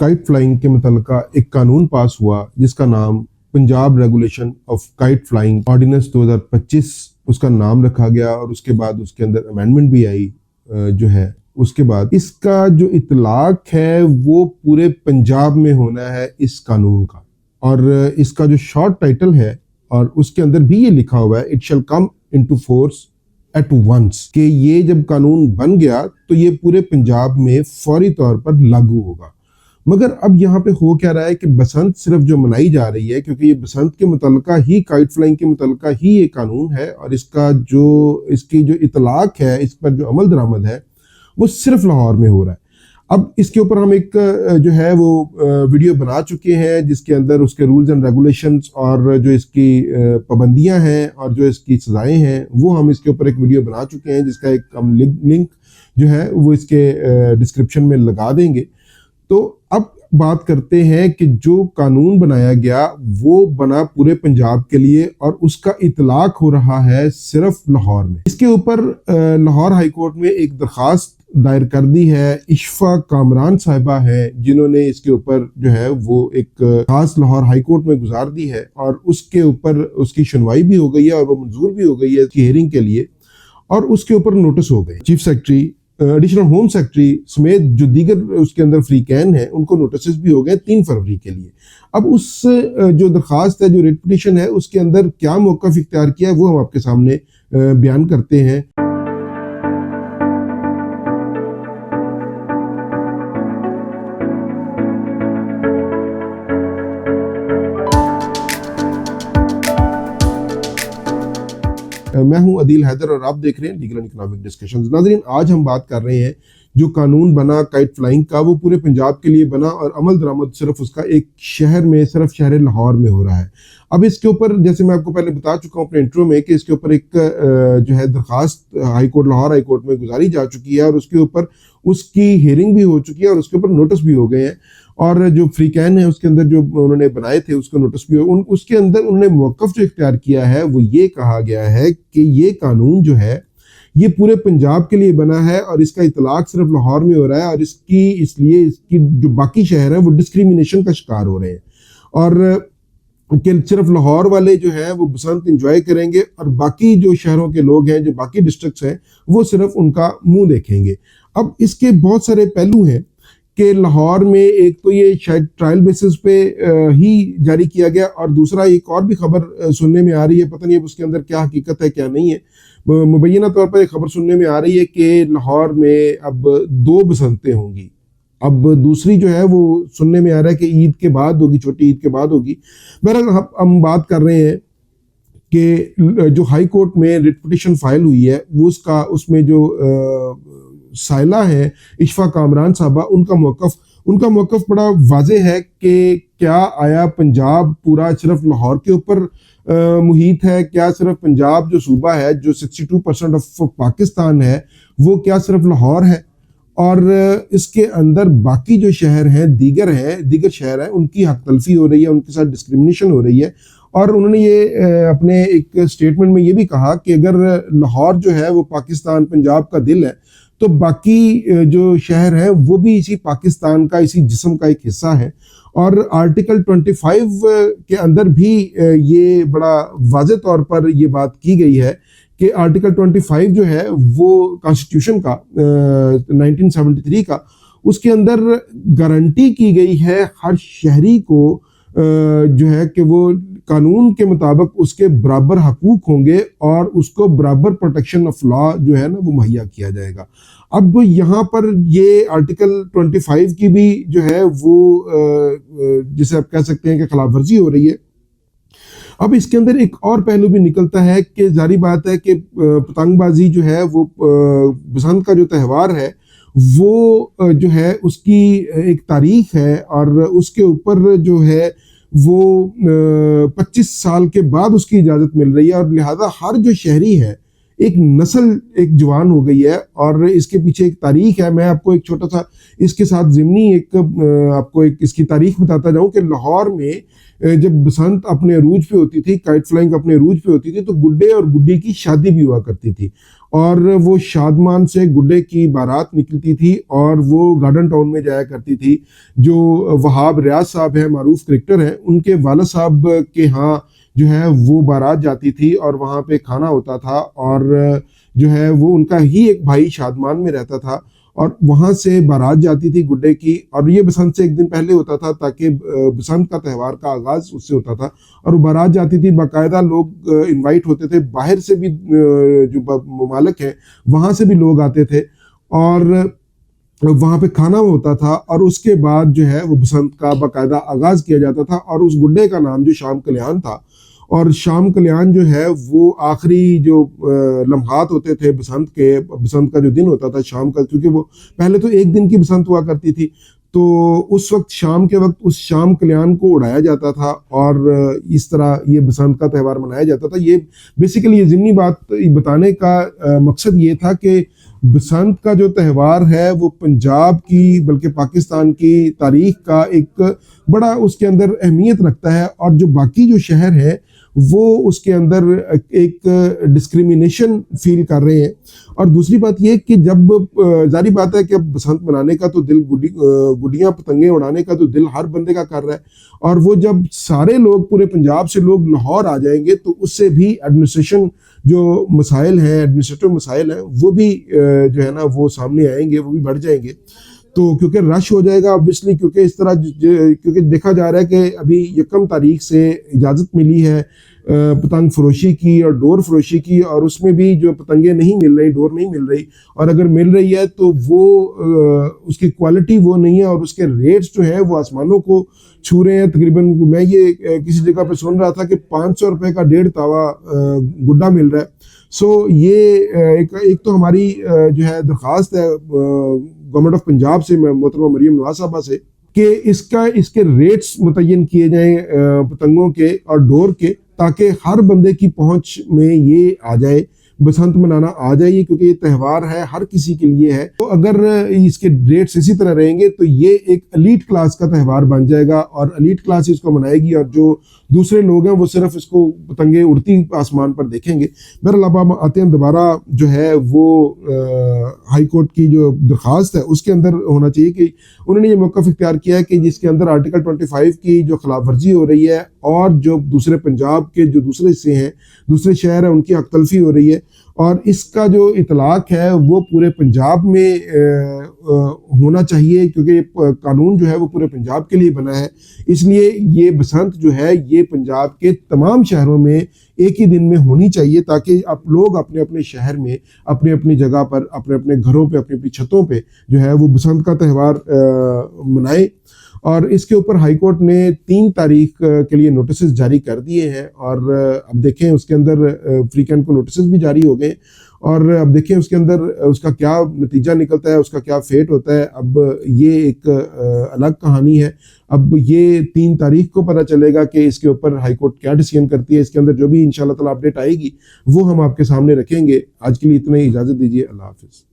Kite flying के मुतल्लिका एक कानून पास हुआ जिसका नाम Punjab regulation of kite flying ordinance 2025 उसका नाम रखा गया, और उसके बाद उसके अंदर अमेंडमेंट भी आई जो है। उसके बाद इसका जो इतलाक है वो पूरे पंजाब में होना है इस कानून का, और इसका जो शॉर्ट टाइटल है और उसके अंदर भी ये लिखा हुआ है, it shall come into force at once, कि ये जब कानून बन गया तो ये पूरे पंजाब में फौरी तौर पर लागू होगा। मगर अब यहाँ पे हो क्या रहा है कि बसंत सिर्फ जो मनाई जा रही है, क्योंकि ये बसंत के मुतल्लिका ही काइट फ्लाइंग के मुतल्लिका ही ये कानून है, और इसकी जो इतलाक है, इस पर जो अमल दरामद है वो सिर्फ लाहौर में हो रहा है। अब इसके ऊपर हम एक जो है वो वीडियो बना चुके हैं जिसके अंदर उसके रूल्स एंड रेगुलेशंस और जो इसकी पाबंदियां हैं और जो इसकी सजाएं हैं वो हम इसके ऊपर एक वीडियो बना चुके हैं, जिसका एक हम लिंक जो है वो इसके डिस्क्रिप्शन में लगा देंगे। तो अब बात करते हैं कि जो कानून बनाया गया वो बना पूरे पंजाब के लिए, और उसका इतलाक हो रहा है सिर्फ लाहौर में। इसके ऊपर लाहौर हाई कोर्ट में एक दरखास्त दायर कर दी है। इशफा कामरान साहिबा है जिन्होंने इसके ऊपर जो है वो एक खास लाहौर हाई कोर्ट में गुजार दी है, और उसके ऊपर उसकी सुनवाई भी हो गई है और वो मंजूर भी हो गई है इसकी हियरिंग के लिए, और उसके ऊपर नोटिस हो गए। Chief secretary, additional home secretary समेत जो दीगर उसके अंदर फ्री कैन है उनको नोटिस भी हो गए 3 फरवरी के लिए। अब उस जो दरखास्त है, जो रिट पिटीशन है, उसके अंदर क्या मौक़िफ़ इख्तियार किया है वो हम आपके सामने बयान करते हैं। मैं हूं अदील हैदर और आप देख रहे हैं लीगल एंड इकोनॉमिक डिस्कशंस। नाज़रीन, आज हम बात कर रहे हैं जो कानून बना काइट फ्लाइंग का, वो पूरे पंजाब के लिए बना और अमल दरामद सिर्फ उसका एक शहर में, सिर्फ शहर लाहौर में हो रहा है। अब इसके ऊपर, जैसे मैं आपको पहले बता चुका हूँ अपने इंट्रो में, कि इसके ऊपर एक जो है दरखास्त high court, Lahore high court में गुजारी जा चुकी है, और उसके ऊपर उसकी हियरिंग भी हो चुकी है और उसके ऊपर नोटिस भी हो गए हैं, और जो फ्री कैन है उसके अंदर जो उन्होंने बनाए थे उसको नोटिस भी उसके अंदर उन्होंने मौक़िफ़ जो इख्तियार किया है वो ये कहा गया है कि ये कानून जो है ये पूरे पंजाब के लिए बना है और इसका इतलाक सिर्फ लाहौर में हो रहा है, और इसलिए इसकी जो बाकी शहर हैं वो डिस्क्रिमिनेशन का शिकार हो रहे हैं, और कि सिर्फ लाहौर वाले जो हैं वो बसंत एंजॉय करेंगे और बाकी जो शहरों के लोग हैं, जो बाकी डिस्ट्रिक्ट्स हैं, वो सिर्फ उनका मुंह देखेंगे। अब इसके बहुत सारे पहलू हैं कि लाहौर में एक तो ये शायद ट्रायल बेसिस पे ही जारी किया गया, और दूसरा एक और भी खबर सुनने में आ रही है, पता नहीं अब उसके अंदर क्या हकीकत है क्या नहीं है, मुबैना तौर पर एक खबर सुनने में आ रही है कि लाहौर में अब 2 बसंतें होंगी। अब दूसरी जो है वो सुनने में आ रहा है कि ईद के बाद होगी, छोटी ईद के बाद होगी। बहरहाल हम बात कर रहे हैं कि जो हाई कोर्ट में रिट पिटीशन फाइल हुई है वो उसमें जो साइला है इशफा कामरान साहबा, उनका मौक़िफ़ बड़ा वाज़े है कि क्या आया पंजाब पूरा सिर्फ लाहौर के ऊपर मुहित है, क्या सिर्फ पंजाब जो सूबा है, जो 62% ऑफ पाकिस्तान है, वो क्या सिर्फ लाहौर है, और इसके अंदर बाकी जो शहर हैं, दीगर शहर हैं, उनकी हक तलफी हो रही है, उनके साथ डिस्क्रिमिनेशन हो रही है। और उन्होंने ये अपने एक स्टेटमेंट में ये भी कहा कि अगर लाहौर जो है वो पाकिस्तान, पंजाब का दिल है, तो बाकी जो शहर हैं वो भी इसी पाकिस्तान का, इसी जिस्म का एक हिस्सा है। और आर्टिकल 25 के अंदर भी ये बड़ा वाज़े तौर पर ये बात की गई है कि आर्टिकल 25 जो है वो कॉन्स्टिट्यूशन का 1973 का, उसके अंदर गारंटी की गई है हर शहरी को जो है कि वो कानून के मुताबिक उसके बराबर हकूक होंगे और उसको बराबर प्रोटेक्शन ऑफ लॉ जो है ना वो मुहैया किया जाएगा। अब यहाँ पर ये आर्टिकल 25 की भी जो है वो जिसे आप कह सकते हैं कि खिलाफ वर्जी हो रही है। अब इसके अंदर एक और पहलू भी निकलता है कि जारी बात है कि पतंगबाजी जो है वो बसंत का जो त्यौहार है वो जो है उसकी एक तारीख है, और उसके ऊपर जो है वो 25 साल के बाद उसकी इजाज़त मिल रही है, और लिहाजा हर जो शहरी है ایک نسل ایک جوان ہو گئی ہے، اور اس کے پیچھے ایک تاریخ ہے. میں آپ کو ایک چھوٹا سا اس کے ساتھ ضمنی آپ کو ایک اس کی تاریخ بتاتا جاؤں کہ لاہور میں جب بسنت اپنے عروج پہ ہوتی تھی، کائٹ فلائنگ اپنے عروج پہ ہوتی تھی، تو گڈے اور گڈی کی شادی بھی ہوا کرتی تھی، اور وہ شادمان سے گڈے کی بارات نکلتی تھی اور وہ گارڈن ٹاؤن میں جایا کرتی تھی. جو وہاب ریاض صاحب ہیں، معروف کرکٹر ہیں، ان کے والد صاحب کے ہاں جو ہے وہ بارات جاتی تھی، اور وہاں پہ کھانا ہوتا تھا، اور جو ہے وہ ان کا ہی ایک بھائی شادمان میں رہتا تھا، اور وہاں سے بارات جاتی تھی گڈے کی. اور یہ بسنت سے ایک دن پہلے ہوتا تھا تاکہ بسنت کا تہوار کا آغاز اس سے ہوتا تھا، اور وہ بارات جاتی تھی. باقاعدہ لوگ انوائٹ ہوتے تھے، باہر سے بھی جو ممالک ہیں وہاں سے بھی لوگ آتے تھے، اور وہاں پہ کھانا ہوتا تھا، اور اس کے بعد جو ہے وہ بسنت کا باقاعدہ آغاز کیا جاتا تھا. اور اس گڈے کا نام جو شام کلیان تھا، اور شام کلیان جو ہے وہ آخری جو لمحات ہوتے تھے بسنت کے، بسنت کا جو دن ہوتا تھا شام کا، کیونکہ وہ پہلے تو ایک دن کی بسنت ہوا کرتی تھی، تو اس وقت شام کے وقت اس شام کلیان کو اڑایا جاتا تھا، اور اس طرح یہ بسنت کا تہوار منایا جاتا تھا. یہ بیسیکلی یہ ضمنی بات بتانے کا مقصد یہ تھا کہ بسنت کا جو تہوار ہے وہ پنجاب کی بلکہ پاکستان کی تاریخ کا ایک بڑا اس کے اندر اہمیت رکھتا ہے، اور جو باقی جو شہر ہے وہ اس کے اندر ایک ڈسکریمنیشن فیل کر رہے ہیں. اور دوسری بات یہ کہ جب ظاہری بات ہے کہ اب بسنت منانے کا تو دل، گڈیاں پتنگیں اڑانے کا تو دل ہر بندے کا کر رہا ہے، اور وہ جب سارے لوگ پورے پنجاب سے لوگ لاہور آ جائیں گے تو اس سے بھی ایڈمنسٹریشن جو مسائل ہیں، ایڈمنسٹریٹو مسائل ہیں، وہ بھی جو ہے نا وہ سامنے آئیں گے، وہ بھی بڑھ جائیں گے. تو کیونکہ رش ہو جائے گا obviously، کیونکہ اس طرح کیونکہ دیکھا جا رہا ہے کہ ابھی 1 تاریخ سے اجازت ملی ہے پتنگ فروشی کی اور ڈور فروشی کی، اور اس میں بھی جو پتنگیں نہیں مل رہی، ڈور نہیں مل رہی، اور اگر مل رہی ہے تو وہ اس کی کوالٹی وہ نہیں ہے، اور اس کے ریٹس جو ہیں وہ آسمانوں کو چھو رہے ہیں. تقریباً میں یہ کسی جگہ پہ سن رہا تھا کہ 500 روپے کا 1.5 تاوا گڈا مل رہا ہے. سو یہ ایک تو ہماری جو ہے درخواست ہے گورنمنٹ آف پنجاب سے، محترمہ مریم نواز صاحبہ سے، کہ اس کے ریٹس متعین کیے جائیں پتنگوں کے اور ڈور کے، تاکہ ہر بندے کی پہنچ میں یہ آ جائے، بسنت منانا آ جائے، کیونکہ یہ تہوار ہے ہر کسی کے لیے ہے. تو اگر اس کے ریٹس اسی طرح رہیں گے تو یہ ایک ایلیٹ کلاس کا تہوار بن جائے گا، اور ایلیٹ کلاس اس کو منائے گی، اور جو دوسرے لوگ ہیں وہ صرف اس کو پتنگیں اڑتی آسمان پر دیکھیں گے. بہرحال اب آتے ہیں دوبارہ جو ہے وہ ہائی کورٹ کی جو درخواست ہے اس کے اندر ہونا چاہیے کہ انہوں نے یہ موقف اختیار کیا ہے کہ جس کے اندر آرٹیکل 25 کی جو خلاف ورزی ہو رہی ہے، اور جو دوسرے پنجاب کے جو دوسرے حصے ہیں، دوسرے شہر ہیں، ان کی حق تلفی ہو رہی ہے، اور اس کا جو اطلاق ہے وہ پورے پنجاب میں ہونا چاہیے، کیونکہ یہ قانون جو ہے وہ پورے پنجاب کے لیے بنا ہے. اس لیے یہ بسنت جو ہے یہ پنجاب کے تمام شہروں میں ایک ہی دن میں ہونی چاہیے، تاکہ آپ لوگ اپنے اپنے شہر میں، اپنے اپنی جگہ پر، اپنے اپنے گھروں پہ، اپنی اپنی چھتوں پہ جو ہے وہ بسنت کا تہوار منائیں. اور اس کے اوپر ہائی کورٹ نے 3 تاریخ کے لیے نوٹسز جاری کر دیے ہیں، اور اب دیکھیں اس کے اندر فریقین کو نوٹسز بھی جاری ہو گئے، اور اب دیکھیں اس کے اندر اس کا کیا نتیجہ نکلتا ہے، اس کا کیا فیٹ ہوتا ہے. اب یہ ایک الگ کہانی ہے. اب یہ 3 تاریخ کو پتہ چلے گا کہ اس کے اوپر ہائی کورٹ کیا ڈیسیژن کرتی ہے. اس کے اندر جو بھی انشاءاللہ تعالی اپڈیٹ آئے گی وہ ہم آپ کے سامنے رکھیں گے. آج کے لیے اتنا ہی، اجازت دیجیے. اللہ حافظ.